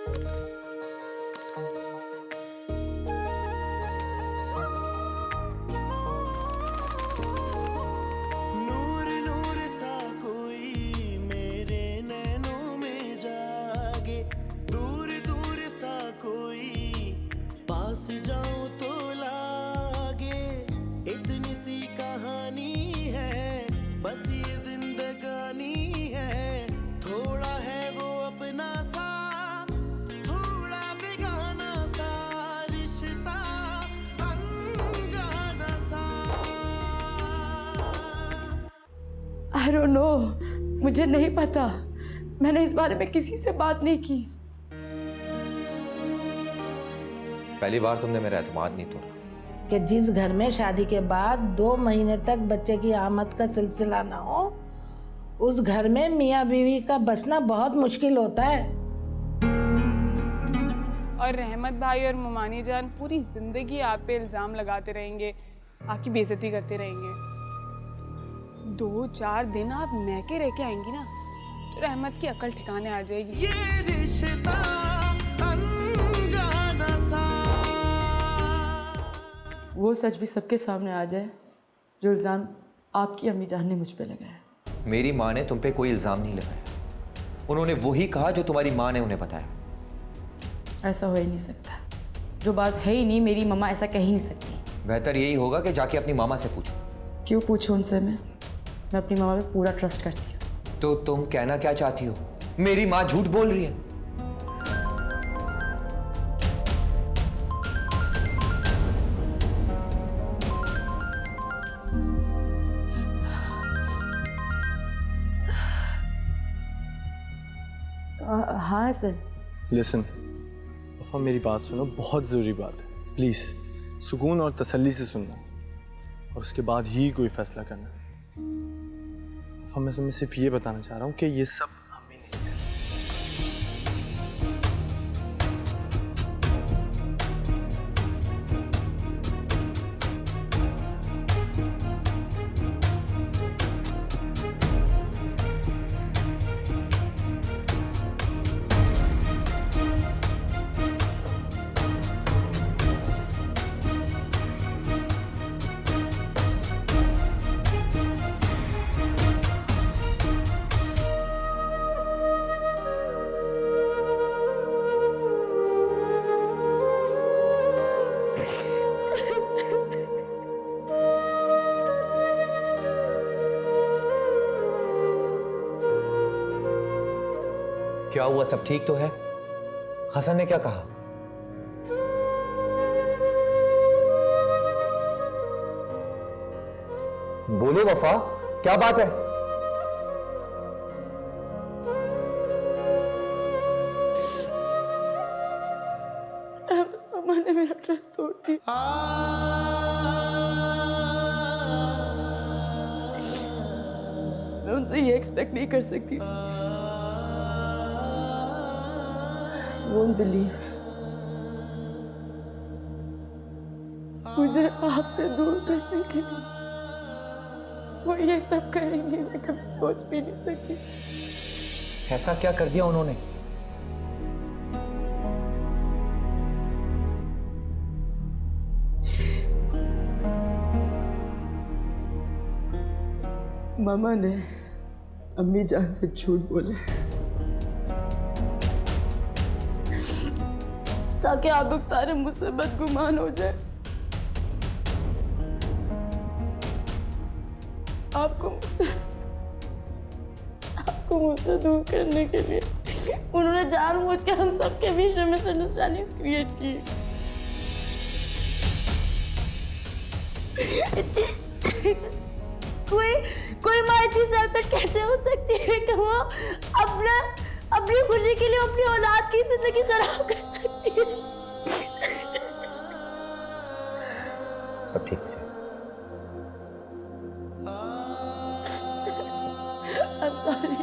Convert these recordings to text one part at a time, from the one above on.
नूर नूर सा कोई मेरे नैनों में जागे, दूर दूर सा कोई पास जाऊं तो लागे। इतनी सी कहानी है, बस ये जिंदगानी है। थोड़ा है वो अपना सा, थोड़ा बेगाना सा, रिश्ता अनजाना सा। I don't know, मुझे नहीं पता। मैंने इस बारे में किसी से बात नहीं की। पहली बार तुमने मेरा एतमाद नहीं तोड़ा। कि जिस घर में शादी के बाद 2 महीने तक बच्चे की आमद का सिलसिला ना हो, उस घर में मियाँ बीवी का बसना बहुत मुश्किल होता है। और रहमत भाई और मुमानी जान पूरी जिंदगी आप पे इल्जाम लगाते रहेंगे, आपकी बेइज्जती करते रहेंगे। 2-4 दिन आप मैके रह के आएंगी ना, तो रहमत की अकल ठिकाने आ जाएगी। ये रिश्ता अनजाना सा। वो सच भी सबके सामने आ जाए जो इल्ज़ाम आपकी अम्मी जान ने मुझ पे लगाया। मेरी माँ ने तुम पे कोई इल्जाम नहीं लगाया। उन्होंने वही कहा जो तुम्हारी माँ ने उन्हें बताया। ऐसा हो ही नहीं सकता। जो बात है ही नहीं, मेरी मम्मा ऐसा कह ही नहीं सकती। बेहतर यही होगा कि जाके अपनी मामा से पूछो। क्यों पूछूं उनसे? मैं अपनी मामा पे पूरा ट्रस्ट करती हूँ। तो तुम कहना क्या चाहती हो? मेरी माँ झूठ बोल रही है? हाँ सर। लिसन वफ़ा, मेरी बात सुनो, बहुत ज़रूरी बात है। प्लीज़ सुकून और तसल्ली से सुनना और उसके बाद ही कोई फ़ैसला करना। वफ़ा, मैं तुम्हें सिर्फ ये बताना चाह रहा हूँ कि ये सब अम्मी नहीं है। क्या हुआ? सब ठीक तो है? हसन ने क्या कहा? बोलो वफा, क्या बात है? मम्मा ने मेरा ट्रस्ट तोड़ दिया। मैं उनसे ये एक्सपेक्ट नहीं कर सकती। Won't believe मुझे आपसे दूर करने के लिए वो ये सब करेंगे, मैं कभी सोच भी नहीं सकी। ऐसा क्या कर दिया उन्होंने? मामा ने अम्मी जान से झूठ बोले ताकि आप लोग सारे मुझसे बदगुमान हो जाए। आपको मुझसे दूर करने के लिए उन्होंने जानबूझकर हम सबके बीच में मिसअंडरस्टैंडिंग्स क्रिएट की। कोई माँ इतनी सेल्फिश कैसे हो सकती है कि वो अपनी खुशी के लिए अपनी औलाद की जिंदगी खराब कर सकती है। सब ठीक हो जाएगा। I'm sorry.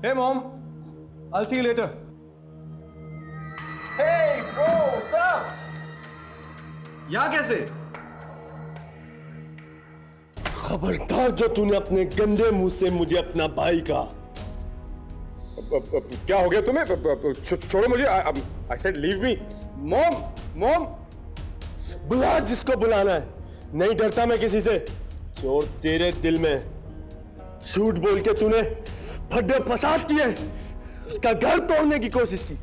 Hey mom, I'll see you later. Hey bro, what's up? यहाँ कैसे? खबरदार जो तूने अपने गंदे मुंह से मुझे अपना भाई कहा। क्या हो गया तुम्हें? छोड़ो मुझे। I said leave me. Mom बुला जिसको बुलाना है, नहीं डरता मैं किसी से। चोर तेरे दिल में, झूठ बोल के तूने फड्डे फसाद किए, उसका घर तोड़ने की कोशिश की।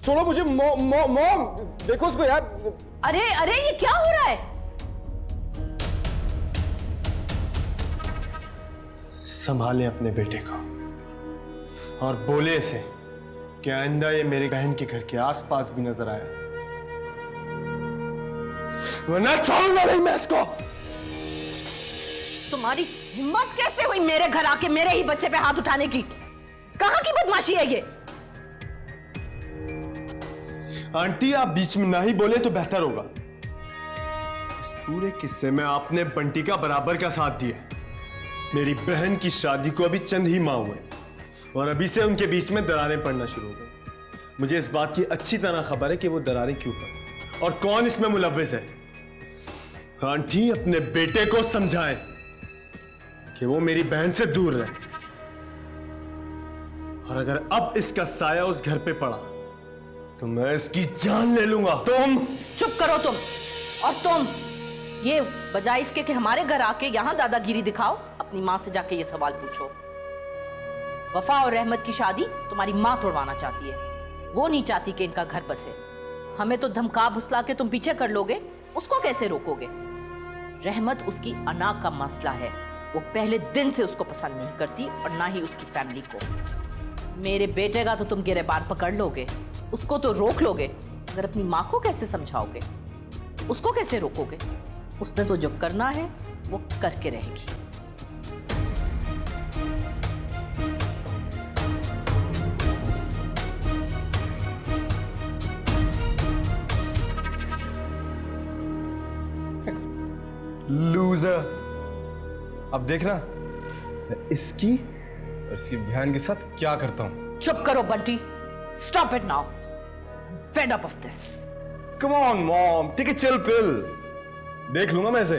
छोड़ो मुझे। मॉम देखो उसको यार। अरे अरे ये क्या हो रहा है? संभाले अपने बेटे को और बोले इसे कि आइंदा ये मेरी बहन के घर के आसपास भी नजर आया, वरना छोड़ूंगा नहीं मैं इसको। तुम्हारी हिम्मत कैसे हुई मेरे घर आके मेरे ही बच्चे पे हाथ उठाने की? कहां की बदमाशी है ये? आंटी आप बीच में ना ही बोले तो बेहतर होगा। इस पूरे किस्से में आपने बंटी का बराबर का साथ दिया। मेरी बहन की शादी को अभी चंद ही माह हुए और अभी से उनके बीच में दरारें पड़ना शुरू हो गई। मुझे इस बात की अच्छी तरह खबर है कि वो दरारें क्यों पड़ी और कौन इसमें मुलव्विस है। आंटी अपने बेटे को समझाएं कि वो मेरी बहन से दूर रहे, और अगर अब इसका साया उस घर पे पड़ा तो मैं इसकी जान ले लूंगा। तुम चुप करो तुम। और तुम ये बजाय इसके कि हमारे घर आके यहां दादागिरी दिखाओ, अपनी मां से जाके ये सवाल पूछो। वफा और रहमत की शादी तुम्हारी मां तोड़वाना चाहती है, वो नहीं चाहती कि इनका घर बसे। हमें तो धमका भुसला के तुम पीछे कर लोगे, उसको कैसे रोकोगे? रहमत उसकी अना का मसला है, वो पहले दिन से उसको पसंद नहीं करती और ना ही उसकी फैमिली को। मेरे बेटे का तो तुम गिरेबान पकड़ लोगे, उसको तो रोक लोगे, अगर अपनी माँ को कैसे समझाओगे? उसको कैसे रोकोगे? उसने तो जो करना है वो करके रहेगी। लूजर। अब देखना इसकी और इसकी बहन के साथ क्या करता हूं। चुप करो Bunty, stop it now, fed up of this. Come on mom, take a chill pill. देख लूंगा मैं इसे।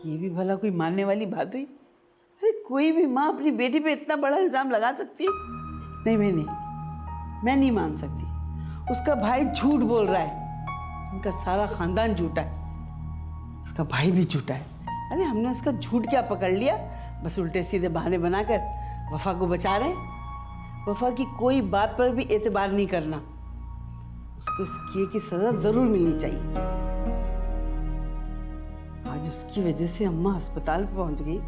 ये भी भला कोई मानने वाली बात हुई? अरे कोई भी माँ अपनी बेटी पे इतना बड़ा इल्जाम लगा सकती है? नहीं भाई नहीं, मैं नहीं मान सकती। उसका भाई झूठ बोल रहा है, उनका सारा खानदान झूठा है, उसका भाई भी झूठा है। अरे हमने उसका झूठ क्या पकड़ लिया, बस उल्टे सीधे बहाने बनाकर वफा को बचा रहे हैं। वफा की कोई बात पर भी एतबार नहीं करना। उसको इस किए की सजा जरूर मिलनी चाहिए। आज उसकी वजह से अम्मा अस्पताल पहुंच गई,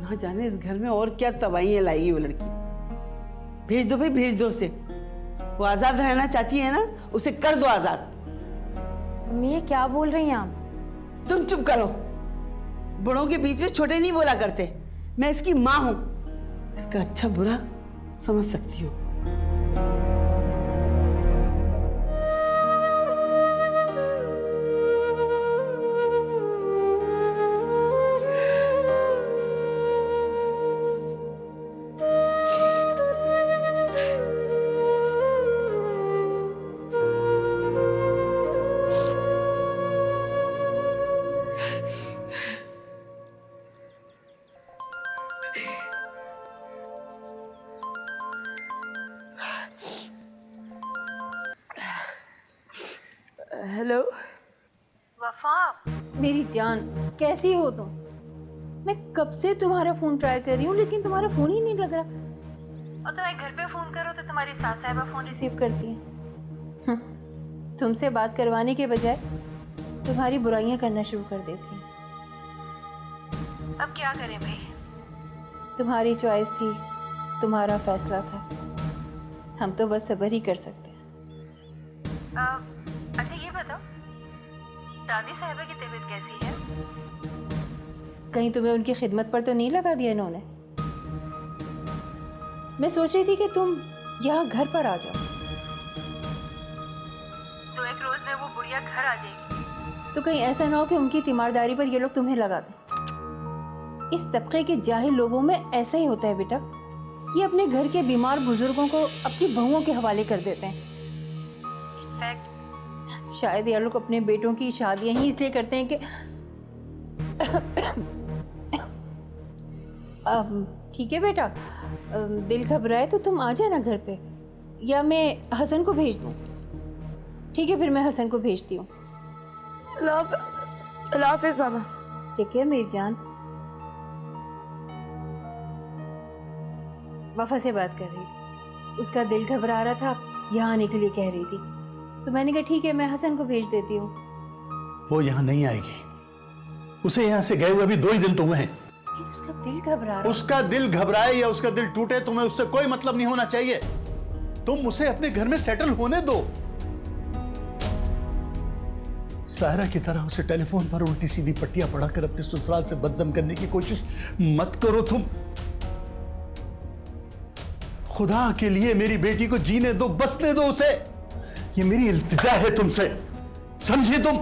ना जाने इस घर में और क्या तबाहियां लाएगी वो लड़की। भेज दो भाई, भेज दो उसे। वो आजाद रहना चाहती है ना, उसे कर दो आजाद। मम्मी ये क्या बोल रही हैं आप? तुम चुप करो, बड़ों के बीच में छोटे नहीं बोला करते। मैं इसकी माँ हूं, इसका अच्छा बुरा समझ सकती हूँ। हेलो वफा, मेरी जान कैसी हो तुम? मैं कब से तुम्हारा फोन ट्राई कर रही हूँ लेकिन तुम्हारा फोन ही नहीं लग रहा। और तुम्हें घर पे फोन करो तो तुम्हारी सास साहिबा फोन रिसीव करती है। तुमसे बात करवाने के बजाय तुम्हारी बुराइयां करना शुरू कर देती हैं। अब क्या करें भाई, तुम्हारी चॉइस थी, तुम्हारा फैसला था, हम तो बस सब्र ही कर सकते हैं। अच्छा ये बताओ, दादी साहिबा की तबीयत कैसी है? कहीं तुम्हें उनकी खिदमत पर तो नहीं लगा दिया इन्होंने? मैं सोच रही थी कि तुम यहाँ घर पर आ जाओ, तो एक रोज में वो बुढ़िया घर आ जाएगी, तो कहीं ऐसा ना हो कि उनकी तीमारदारी पर ये लोग तुम्हें लगा दें। इस तबके के जाहिल लोगों में ऐसा ही होता है बेटा, ये अपने घर के बीमार बुजुर्गों को अपनी बहुओं के हवाले कर देते हैं। इनफैक्ट शायद ये लोग अपने बेटों की शादियां ही इसलिए करते हैं कि ठीक है बेटा, दिल घबराए तो तुम आ जाना घर पे, या मैं हसन को भेज दूँ? ठीक है, फिर मैं हसन को भेजती हूँ। अल्लाह हाफिज बाबा। ठीक है मेरी जान। वफा से बात कर रही थी, उसका दिल घबरा रहा था, यहाँ आने के लिए कह रही थी, तो मैंने कहा ठीक है मैं हसन को भेज देती हूँ। वो यहाँ नहीं आएगी, उसे यहाँ से गए हुए अभी 2 ही दिन तो हुए हैं। लेकिन उसका दिल घबरा रहा। उसका दिल घबराए या उसका दिल टूटे, तुम्हें उससे कोई मतलब नहीं होना चाहिए। तुम उसे अपने घर में सेटल होने दो। सायरा की तरह उसे टेलीफोन पर उल्टी सीधी पट्टियां पढ़ाकर अपने ससुराल से बदजम करने की कोशिश मत करो तुम। खुदा के लिए मेरी बेटी को जीने दो, बसने दो उसे। ये मेरी इल्तिजा है तुमसे, समझे तुम?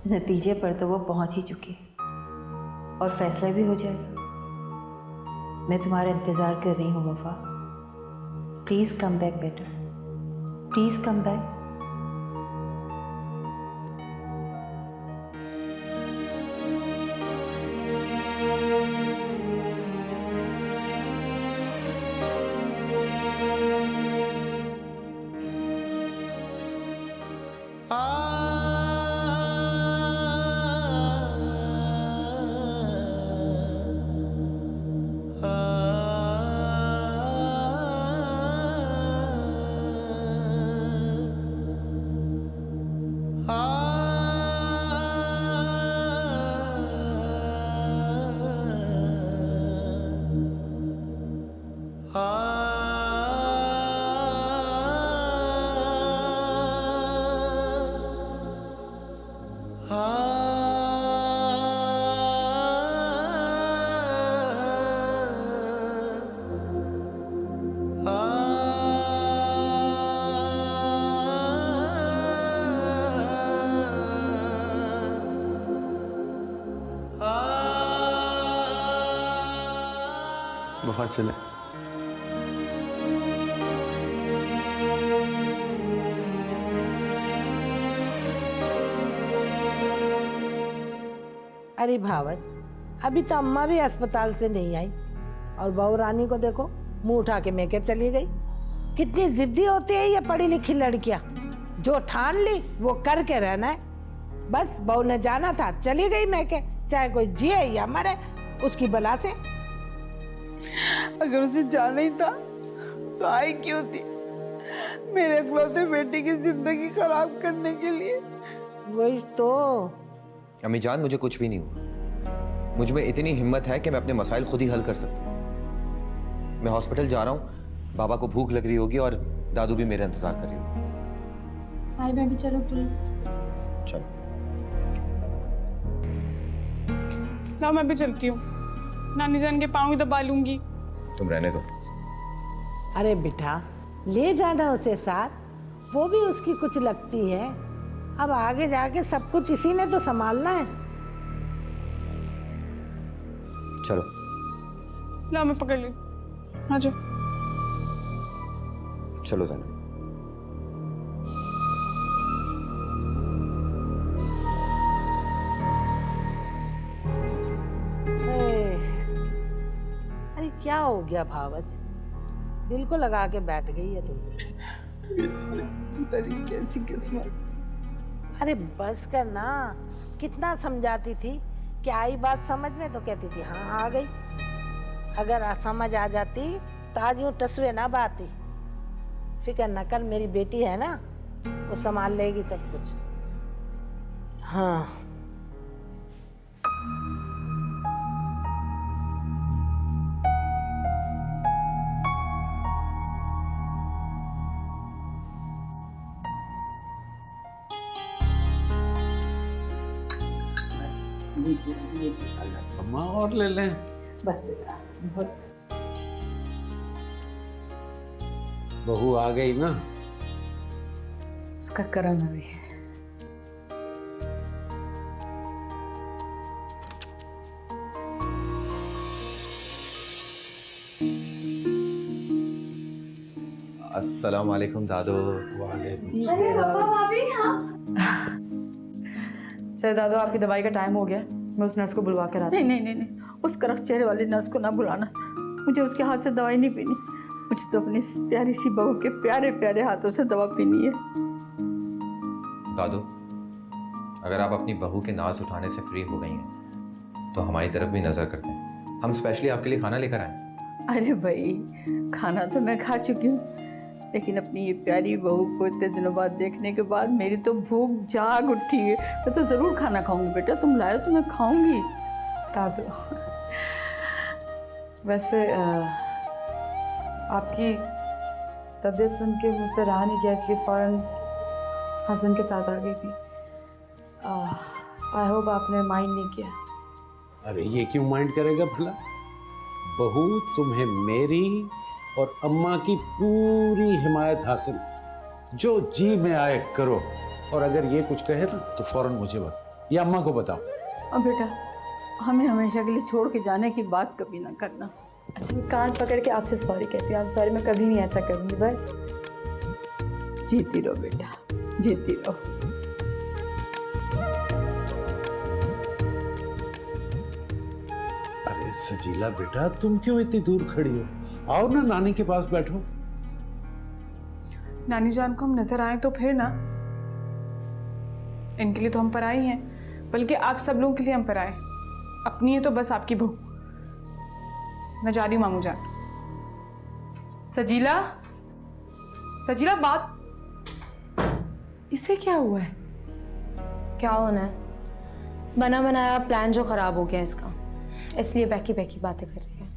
नतीजे पर तो वो पहुंच ही चुकी है और फैसला भी हो जाएगा। मैं तुम्हारा इंतजार कर रही हूँ वफा। प्लीज कम बैक बेटा, प्लीज कम बैक। वफा चले। अरे भावज, अभी तो अम्मा भी अस्पताल से नहीं आई और बहू रानी को देखो मुंह उठा के मेके चली गई। कितनी जिद्दी होती है ये पढ़ी लिखी लड़कियां, जो ठान ली वो करके रहना है। बस बहू ने जाना था, चली गई मेके, चाहे कोई जिए या मरे उसकी बला से। अगर उसे जाना ही था तो आई क्यों थी मेरे इकलौते बेटे की जिंदगी खराब करने के लिए? वही तो। अम्मी जान, मुझे कुछ भी नहीं हुआ। मुझ में इतनी हिम्मत है कि मैं अपने मसाइल खुद ही हल कर सकता हूँ। मैं हॉस्पिटल जा रहा हूँ, बाबा को भूख लग रही होगी और दादू भी मेरा इंतजार कर रही होगी। भाई मैं भी चलो प्लीज। चलो। लाओ मैं भी चलती हूँ, नानी जान के पाँव ही दबा लूंगी। तुम रहने दो। अरे बेटा ले जाना उसे साथ, वो भी उसकी कुछ लगती है। अब आगे जाके सब कुछ इसी ने तो संभालना है। चलो। लाओ मैं पकड़ ली, आ जाओ। चलो जाना। अरे क्या हो गया भावज, दिल को लगा के बैठ गई है तुम। तेरी कैसी किस्मत। अरे बस कर ना, कितना समझाती थी कि आई बात समझ में तो कहती थी हाँ आ गई। अगर समझ आ जाती तो आज यूं टसवे ना बाती। फिक्र न कर, मेरी बेटी है ना, वो संभाल लेगी सब कुछ। हाँ अम्मा और ले लें। बस बेटा, बहुत बहू आ गई ना। उसका करम है। अस्सलाम वालेकुम दादू। सर दादू, आपकी दवाई का टाइम हो गया, मैं उस नर्स को बुलवा कर आती हूँ। नहीं, उस करक चेहरे वाली नर्स को ना बुलाना। मुझे उसके हाथ से दवाई नहीं पीनी। मुझे तो अपनी इस प्यारी सी बहू के प्यारे प्यारे हाथों से दवा पीनी है। दादू, अगर आप अपनी बहू के नाज उठाने से फ्री हो गई हैं तो हमारी तरफ भी नजर करते हैं। हम स्पेशली आपके लिए खाना लेकर आए। अरे भाई, खाना तो मैं खा चुकी हूँ, लेकिन अपनी ये प्यारी बहू को इतने दिनों बाद देखने के बाद मेरी तो भूख जाग उठी है। मैं तो ज़रूर खाना खाऊंगी। बेटा तुम लाए तो मैं खाऊंगी। दादू, वैसे आपकी तबीयत सुन के मुझसे रहा नहीं गया, इसलिए फ़ौरन हसन के साथ आ गई थी। आई होप आपने माइंड नहीं किया। अरे ये क्यों माइंड करेगा भला? बहू, तुम्हें मेरी और अम्मा की पूरी हिमायत हासिल, जो जी में आए करो। और अगर ये कुछ कहे ना तो फौरन मुझे बताओ या अम्मा को बताओ। अब बेटा, हमें हमेशा के लिए छोड़ के जाने की बात कभी ना करना। अच्छा, मैं कान पकड़ के आपसे सॉरी कहती हूँ। आप सॉरी, मैं कभी नहीं ऐसा करूँगी। बस जीती रहो बेटा, जीती रहो। अरे सजीला बेटा, तुम क्यों इतनी दूर खड़ी हो? आओ ना, नानी के पास बैठो। नानी जान को हम नजर आए तो फिर ना, इनके लिए तो हम पराई हैं, बल्कि आप सब लोगों के लिए हम पराए। अपनी है तो बस आपकी बहू। मैं जा रही हूँ मामू जान। सजीला, सजीला, बात इससे क्या हुआ है? क्या होना है? बना बनाया प्लान जो खराब हो गया इसका, इसलिए बैकी बैकी बातें कर रही है।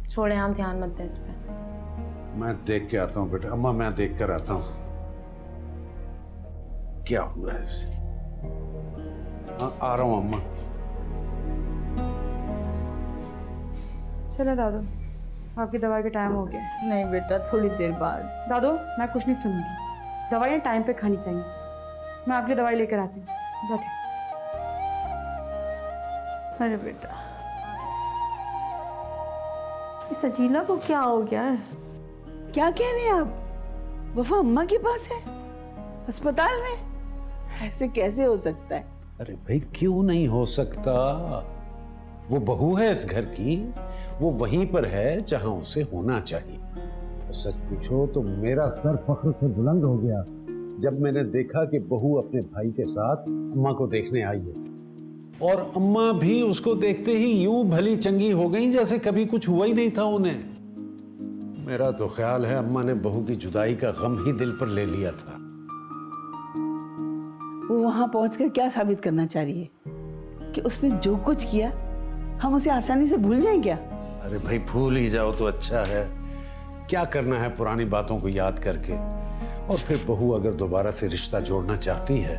छोड़े, हम ध्यान मत दें इस पे। मैं देख के आता हूँ बेटा। अम्मा, मैं देख कर आता हूँ क्या हुआ है इसे। हाँ, आ रहा हूँ अम्मा। चलो दादू, आपकी दवाई का टाइम हो गया। नहीं बेटा, थोड़ी देर बाद। दादू, मैं कुछ नहीं सुनूंगी। दवाइयाँ टाइम पे खानी चाहिए। मैं आपकी दवाई लेकर आती हूँ, बैठे। अरे बेटा, इस सजीला को क्या हो गया है? क्या कह रहे हैं आप? वफा अम्मा के पास है, अस्पताल में? ऐसे कैसे हो सकता है? अरे भाई, क्यों नहीं हो सकता? वो बहू है इस घर की, वो वहीं पर है जहां उसे होना चाहिए। सच पूछो तो मेरा सर फख्र से बुलंद हो गया जब मैंने देखा कि बहू अपने भाई के साथ अम्मा को देखने आई है, और अम्मा भी उसको देखते ही यूं भली चंगी हो गई जैसे कभी कुछ हुआ ही नहीं था उन्हें। मेरा तो ख्याल है अम्मा ने बहू की जुदाई का गम ही दिल पर ले लिया था। वो वहां पहुंचकर क्या साबित करना चाह रही है? कि उसने जो कुछ किया हम उसे आसानी से भूल जाएं क्या? अरे भाई, भूल ही जाओ तो अच्छा है। क्या करना है पुरानी बातों को याद करके? और फिर बहू अगर दोबारा से रिश्ता जोड़ना चाहती है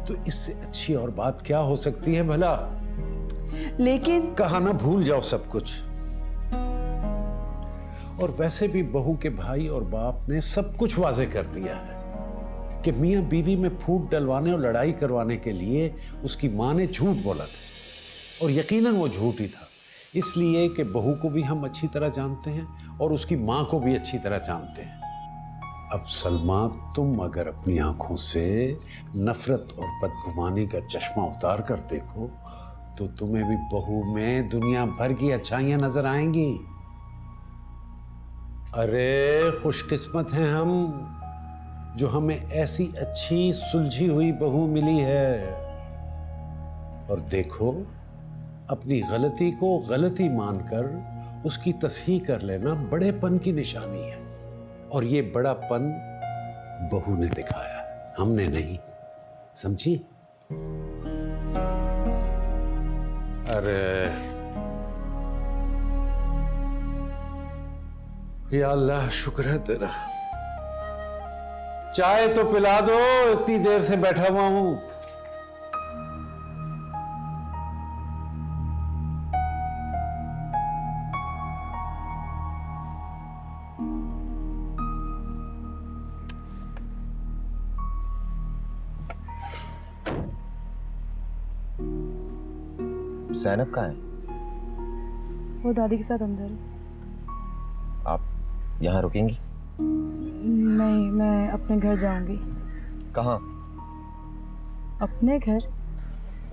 तो इससे अच्छी और बात क्या हो सकती है भला? लेकिन कहा ना, भूल जाओ सब कुछ। और वैसे भी बहू के भाई और बाप ने सब कुछ वाजे कर दिया है कि मियां बीवी में फूट डलवाने और लड़ाई करवाने के लिए उसकी मां ने झूठ बोला था, और यकीनन वो झूठ ही था। इसलिए कि बहू को भी हम अच्छी तरह जानते हैं और उसकी मां को भी अच्छी तरह जानते हैं। अब सलमा, तुम अगर अपनी आंखों से नफरत और बदगुमानी का चश्मा उतार कर देखो तो तुम्हें भी बहू में दुनिया भर की अच्छाइयां नजर आएंगी। अरे खुशकिस्मत हैं हम जो हमें ऐसी अच्छी सुलझी हुई बहू मिली है। और देखो, अपनी गलती को गलती मानकर उसकी तस्हीह कर लेना बड़ेपन की निशानी है, और ये बड़ापन बहू ने दिखाया, हमने नहीं। समझी? अरे या अल्लाह, शुक्र है तेरा। चाय तो पिला दो, इतनी देर से बैठा हुआ हूं। ज़ैनब कहाँ है? वो दादी के साथ अंदर है। आप यहाँ रुकेंगी? नहीं, मैं अपने घर जाऊंगी। कहाँ? अपने घर?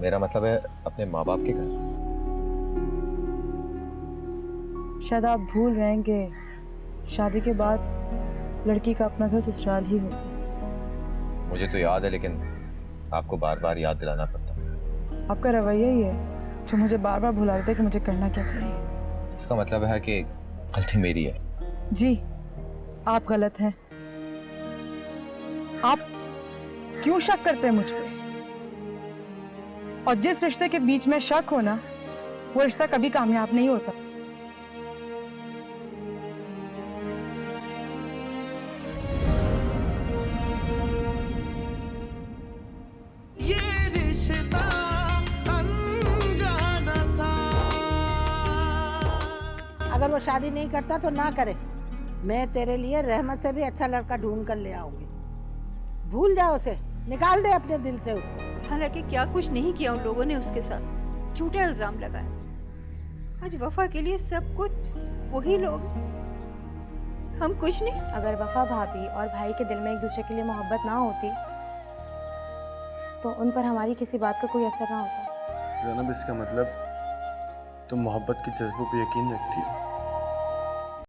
मेरा मतलब है अपने माँ बाप के घर। शायद आप भूल रहे हैं कि शादी के बाद लड़की का अपना घर ससुराल ही होता है। मुझे तो याद है, लेकिन आपको बार बार याद दिलाना पड़ता है। आपका रवैया ही है जो मुझे बार बार भुला देता है कि मुझे करना क्या चाहिए। इसका मतलब है कि गलती मेरी है। जी, आप गलत हैं। आप क्यों शक करते हैं मुझ पे? और जिस रिश्ते के बीच में शक हो ना, वो रिश्ता कभी कामयाब नहीं होता। ये रिश्ता अनजाना सा। अगर वो शादी नहीं करता तो ना करे, मैं तेरे लिए रहमत से भी अच्छा लड़का ढूंढ कर ले आऊंगी। भूल जा उसे, निकाल दे अपने दिल से उसको। हालांकि क्या कुछ नहीं किया उन लोगों ने उसके साथ, झूठा इल्जाम लगाया। आज वफा के लिए सब कुछ वही लोग, हम कुछ नहीं। अगर वफा भाभी और भाई के दिल में एक दूसरे के लिए मोहब्बत ना होती तो उन पर हमारी किसी बात का कोई असर ना होता। ज़ैनब, इसका मतलब तुम मोहब्बत के जज्बों पे यकीन रखती हो?